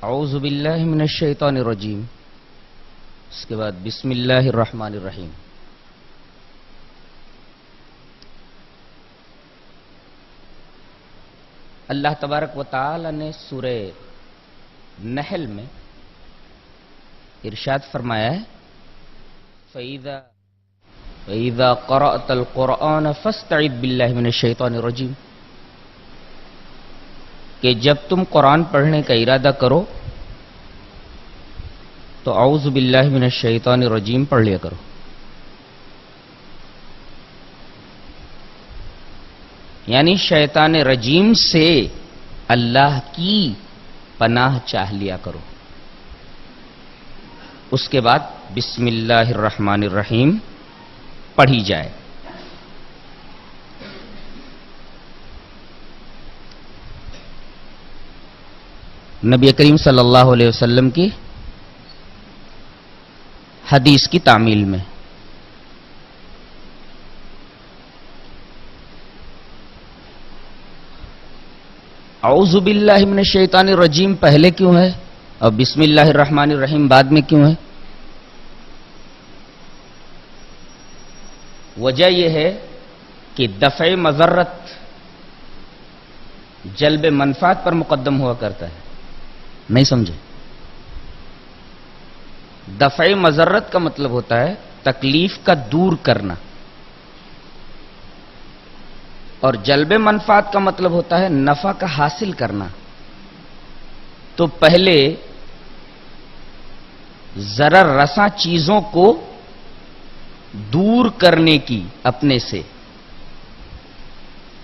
اعوذ باللہ من الشیطان الرجیم، اس کے بعد بسم اللہ الرحمن الرحیم۔ اللہ تبارک و تعالی نے سورہ نحل میں ارشاد فرمایا ہے فَإِذَا قَرَأْتَ الْقُرْآنَ فَاسْتَعِذْ بِاللَّهِ مِنَ الشَّيْطَانِ الرَّجِيمِ، کہ جب تم قرآن پڑھنے کا ارادہ کرو تو اعوذ باللہ من الشیطان الرجیم پڑھ لیا کرو۔ یعنی شیطان رجیم سے اللہ کی پناہ چاہ لیا کرو۔ اس کے بعد بسم اللہ الرحمن الرحیم پڑھی جائے۔ نبی کریم صلی اللہ علیہ وسلم کی حدیث کی تعمیل میں اعوذ باللہ من الشیطان الرجیم پہلے کیوں ہے اور بسم اللہ الرحمن الرحیم بعد میں کیوں ہے؟ وجہ یہ ہے کہ دفع مضرت جلب منفعت پر مقدم ہوا کرتا ہے۔ نہیں سمجھے؟ دفع مضرت کا مطلب ہوتا ہے تکلیف کا دور کرنا، اور جلب منفعت کا مطلب ہوتا ہے نفع کا حاصل کرنا۔ تو پہلے ضرر رساں چیزوں کو دور کرنے کی اپنے سے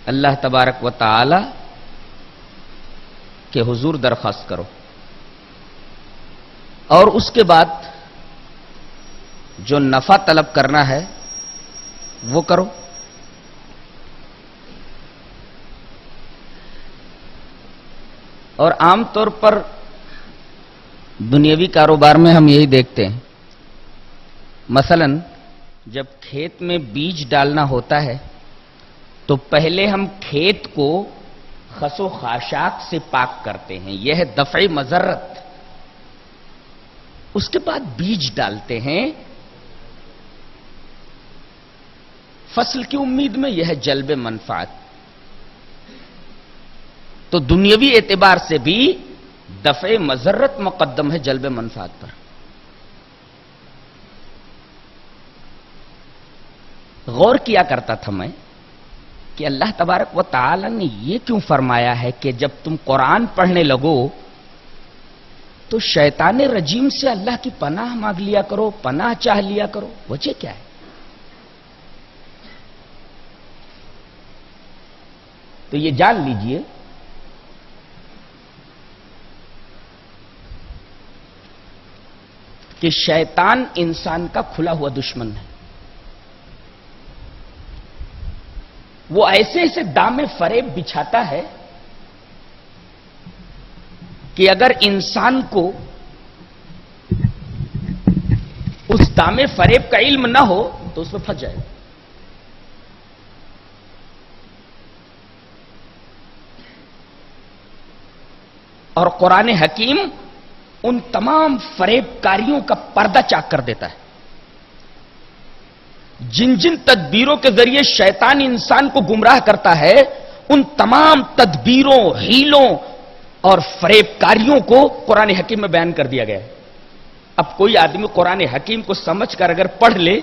اللہ تبارک و تعالی کے حضور درخواست کرو، اور اس کے بعد جو نفع طلب کرنا ہے وہ کرو۔ اور عام طور پر دنیاوی کاروبار میں ہم یہی دیکھتے ہیں، مثلا جب کھیت میں بیج ڈالنا ہوتا ہے تو پہلے ہم کھیت کو خس و خاشاک سے پاک کرتے ہیں، یہ ہے دفع مضرت۔ اس کے بعد بیج ڈالتے ہیں فصل کی امید میں، یہ ہے جلب منفعت۔ تو دنیاوی اعتبار سے بھی دفع مضرت مقدم ہے جلب منفعت پر۔ غور کیا کرتا تھا میں کہ اللہ تبارک و تعالی نے یہ کیوں فرمایا ہے کہ جب تم قرآن پڑھنے لگو تو شیطان رجیم سے اللہ کی پناہ مانگ لیا کرو، پناہ چاہ لیا کرو۔ وجہ کیا ہے؟ تو یہ جان لیجئے کہ شیطان انسان کا کھلا ہوا دشمن ہے۔ وہ ایسے ایسے دام فریب بچھاتا ہے کہ اگر انسان کو اس دام فریب کا علم نہ ہو تو اس میں پھنس جائے۔ اور قرآن حکیم ان تمام فریب کاریوں کا پردہ چاک کر دیتا ہے۔ جن جن تدبیروں کے ذریعے شیطان انسان کو گمراہ کرتا ہے، ان تمام تدبیروں، ہیلوں اور فریب کاریوں کو قرآن حکیم میں بیان کر دیا گیا ہے۔ اب کوئی آدمی قرآن حکیم کو سمجھ کر اگر پڑھ لے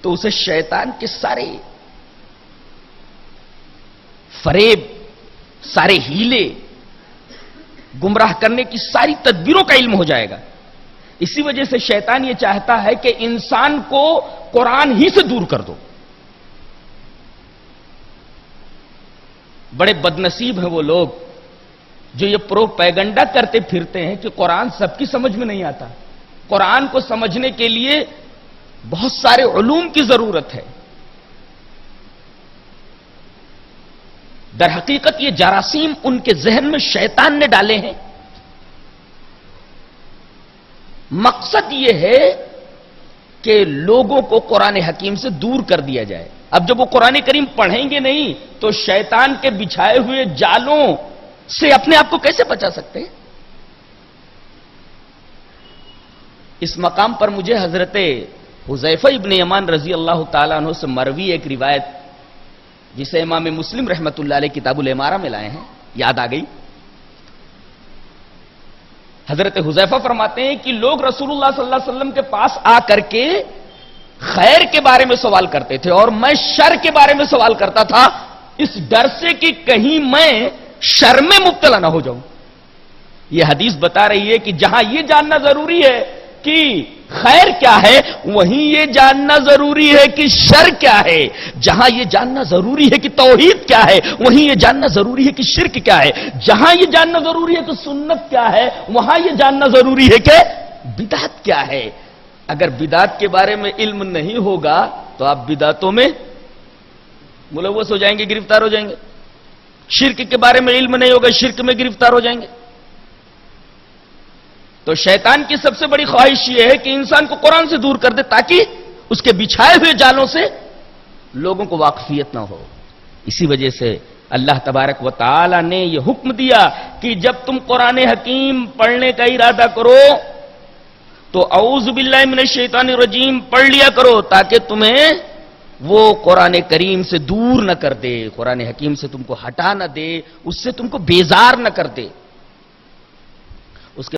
تو اسے شیطان کے سارے فریب، سارے ہیلے، گمراہ کرنے کی ساری تدبیروں کا علم ہو جائے گا۔ اسی وجہ سے شیطان یہ چاہتا ہے کہ انسان کو قرآن ہی سے دور کر دو۔ بڑے بدنصیب ہیں وہ لوگ جو یہ پروپیگنڈا کرتے پھرتے ہیں کہ قرآن سب کی سمجھ میں نہیں آتا۔ قرآن کو سمجھنے کے لیے بہت سارے علوم کی ضرورت ہے۔ در حقیقت یہ جراثیم ان کے ذہن میں شیطان نے ڈالے ہیں۔ مقصد یہ ہے کہ لوگوں کو قرآن حکیم سے دور کر دیا جائے۔ اب جب وہ قرآن کریم پڑھیں گے نہیں تو شیطان کے بچھائے ہوئے جالوں سے اپنے آپ کو کیسے بچا سکتے ہیں؟ اس مقام پر مجھے حضرت حذیفہ ابن یمان رضی اللہ تعالیٰ عنہ سے مروی ایک روایت جسے امام مسلم رحمت اللہ علیہ کتاب الامارہ میں لائے ہیں یاد آ گئی. حضرت حذیفہ فرماتے ہیں کہ لوگ رسول اللہ صلی اللہ علیہ وسلم کے پاس آ کر کے خیر کے بارے میں سوال کرتے تھے اور میں شر کے بارے میں سوال کرتا تھا اس ڈر سے کہ کہیں میں شر میں مبتلا نہ ہو جاؤں. یہ حدیث بتا رہی ہے کہ جہاں یہ جاننا ضروری ہے کہ خیر کیا ہے وہیں یہ جاننا ضروری ہے کہ شر کیا ہے. جہاں یہ جاننا ضروری ہے کہ توحید کیا ہے وہیں یہ جاننا ضروری ہے کہ شرک کیا ہے. جہاں یہ جاننا ضروری ہے کہ سنت کیا ہے وہاں یہ جاننا ضروری ہے کہ بدعت کیا ہے. اگر بدعت کے بارے میں علم نہیں ہوگا تو آپ بدعتوں میں ملوث ہو جائیں گے, گرفتار ہو جائیں گے. شرک کے بارے میں علم نہیں ہوگا, شرک میں گرفتار ہو جائیں گے. تو شیطان کی سب سے بڑی خواہش یہ ہے کہ انسان کو قرآن سے دور کر دے تاکہ اس کے بچھائے ہوئے جالوں سے لوگوں کو واقفیت نہ ہو. اسی وجہ سے اللہ تبارک و تعالی نے یہ حکم دیا کہ جب تم قرآن حکیم پڑھنے کا ارادہ کرو تو اعوذ باللہ من الشیطان الرجیم پڑھ لیا کرو تاکہ تمہیں وہ قرآن کریم سے دور نہ کر دے, قرآن حکیم سے تم کو ہٹا نہ دے, اس سے تم کو بیزار نہ کر دے. اس کے